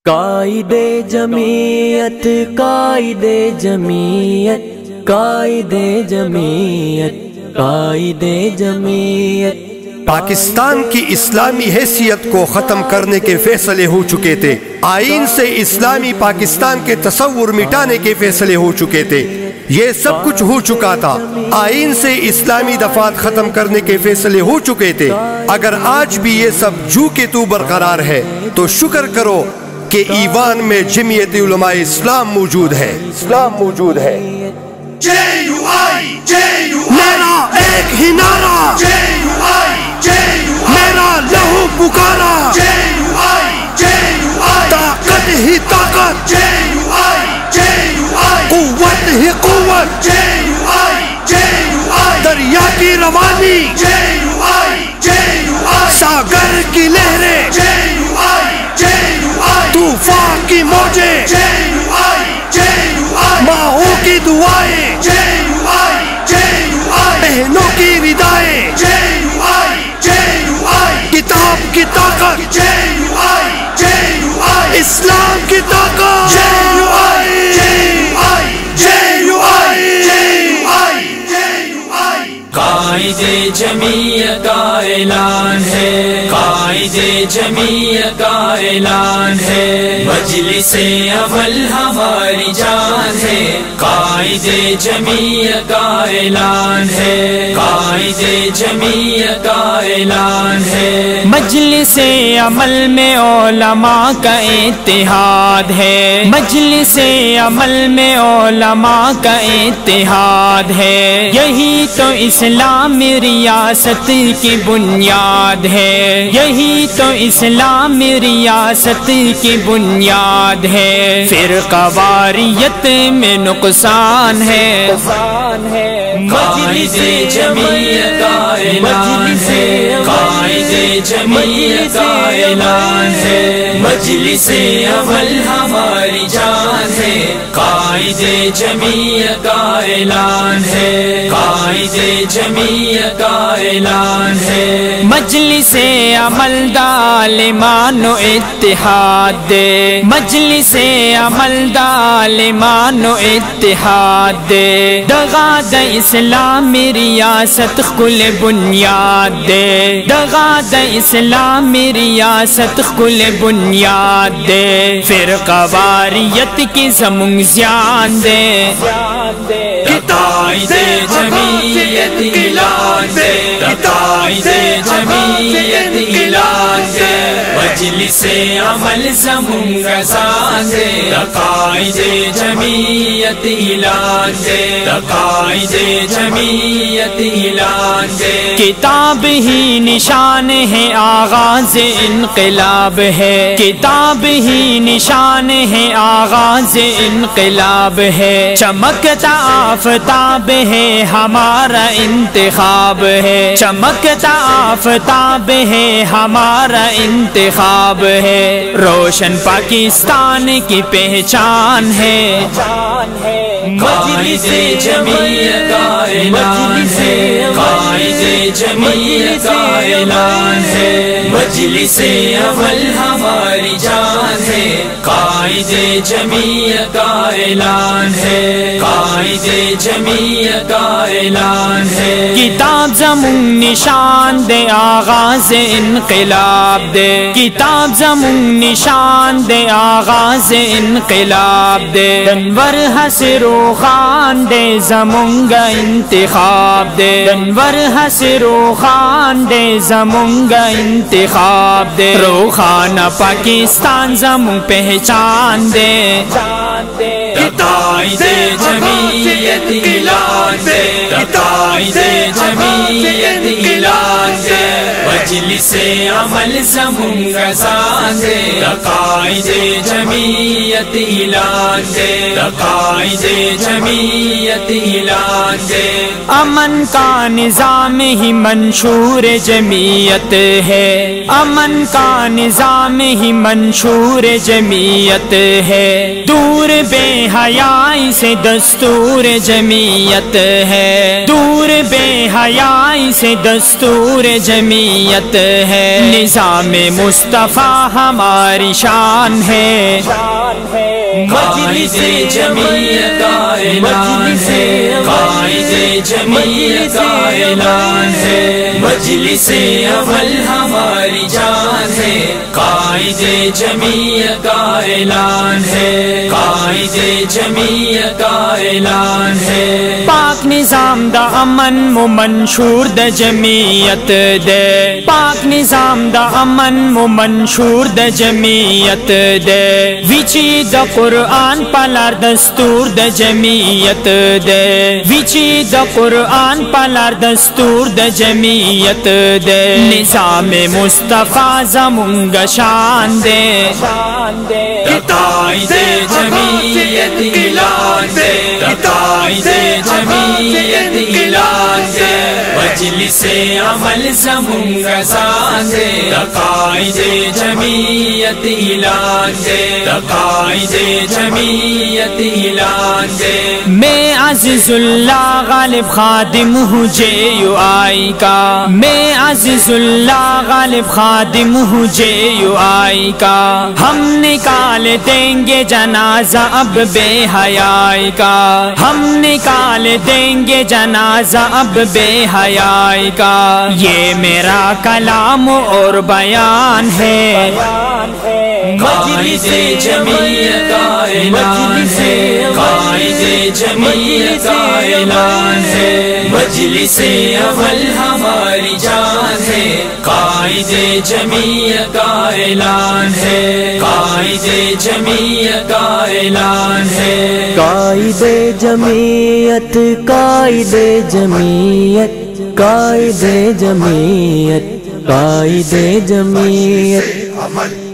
قائد جمعیت قائد جمعیت قائد جمعیت قائد جمعیت پاکستان کی اسلامی حیثیت کو ختم کرنے کے فیصلے ہو چکے تھے۔ آئین سے اسلامی پاکستان کے تصور مٹانے کے فیصلے ہو چکے تھے۔ یہ سب کچھ ہو چکا تھا۔ آئین سے اسلامی دفعات ختم کرنے کے فیصلے ہو چکے تھے۔ اگر آج بھی یہ سب جو کے تو برقرار ہے تو شکر کرو کہ ایوان میں جمعیت علماء اسلام موجود ہے۔ میرا ایک ہی نعرہ، میرا لہو پکارا، طاقت ہی طاقت، قوت ہی قوت، دریا کی روانی، ساگر کی لہریں، طوفان کی موجیں، ماؤں کی دعائیں، بہنوں کی ردائیں، کتاب کی طاقت، اسلام کی طاقت، قائد جمعیت کا اعلان ہے، قائد جمعیت کا اعلان ہے، مجلس اول ہماری جان ہے، قائد جمعیت کا اعلان ہے، قائد جمعیت کا اعلان ہے، مجلس عمل میں علماء کا اتحاد ہے، مجلس عمل میں علماء کا اتحاد ہے، یہی تو اسلامی ریاست کی بنیاد ہے، یہی تو اسلامی ریاست کی بنیاد ہے، فرقہ واریت میں نقصان ہے، قائد جمعیت کا اعلان ہے، قائد جمعیت کا اعلان ہے، مجلس اول ہماری جان ہے، قائد جمعیت کا اعلان ہے، قائد جمعیت کا اعلان ہے، مجلس عمل دا عالمان و اتحاد دے، مجلس عمل دا عالمان و اتحاد دے، دغا دا اسلامی ریاست کل بنیاد دے، دغا دا اسلامی ریاست کل بنیاد دے، فرقہ واریت کی زمون زیان دے، قائد جمعیت اعلان دے، قائد جمعیت اعلان دے، مجلس عمل زمون گزان دے، قائد جمعیت اعلان دے، قائد جمعیت اعلان دے، کتاب ہی نشان ہے آغاز انقلاب ہے، کتاب ہی نشان ہے آغاز انقلاب ہے، چمکتا آفتاب ہے ہمارا انتخاب ہے، چمکتا آفتاب ہے ہمارا انتخاب ہے، روشن پاکستان کی پہچان ہے، قائد جمعیت کا اعلان ہے، قائد جمعیت کا اعلان ہے، مجلس اول ہماری جان ہے، قائد جمعیت کا اعلان ہے، قائد جمعیت کا اعلان ہے، کتاب زمون نشان دے آغاز انقلاب دے، کتاب زمون نشان دے آغاز انقلاب دے، دنور حسرو خان دے زمونگا انتخاب دے، دنور حسرو خان دے زمونگا انتخاب دے، روخانہ پاکستان زمون پہچان دے، قائد جمعیت اعلان دے، قائد جمعیت اعلان دے، مجلس عمل زمون گزان دے، قائد جمعیت اعلان دے، قائد جمعیت اعلان دے، امن کا نظام ہی منشور جمعیت ہے، امن کا نظام ہی منشور جمعیت ہے، دور بے حیائی سے دستور جمعیت ہے، دور بے حیائی سے دستور جمعیت ہے، نظام مصطفیٰ ہماری شان ہے، قائد جمعیت کا اعلان ہے، قائد جمعیت کا اعلان ہے، مجلس اول ہماری جان ہے، قائد جمعیت کا اعلان ہے، قائد جمعیت کا اعلان ہے، پاک نظام دا امن و منشور دا جمعیت دے، پاک نظام دا امن و منشور دا جمعیت دے، وچی دا قرآن پالار دستور دا جمعیت دے، وچی دا قرآن پالار دستور دا جمعیت دے، نظام مصطفیٰ زمونگ شان دے، قائد جمعیت اعلان دے، قائد جمعیت اعلان دے، مجلس عمل زمونگ شان دے، قائد جمعیت اعلان دے، قائد جمعیت اعلان دے، میں عزیز اللہ غالب خادم ہوں جے یو آئی کا، میں عزیز اللہ غالب خادم ہوں جے یو آئی کا، ہم نکال دیں گے جنازہ اب بے حیائی کا، ہم نکال دیں گے جنازہ اب بے حیائی کا، یہ میرا کلام اور بیان ہے، قائد جمعیت کا اعلان ہے، قائد جمعیت کا اعلان ہے، مجلس اول ہماری جان ہے، قائد جمعیت کا اعلان ہے، قائد جمعیت کا اعلان ہے، قائد جمعیت، قائد جمعیت، قائد جمعیت، قائد جمعیت،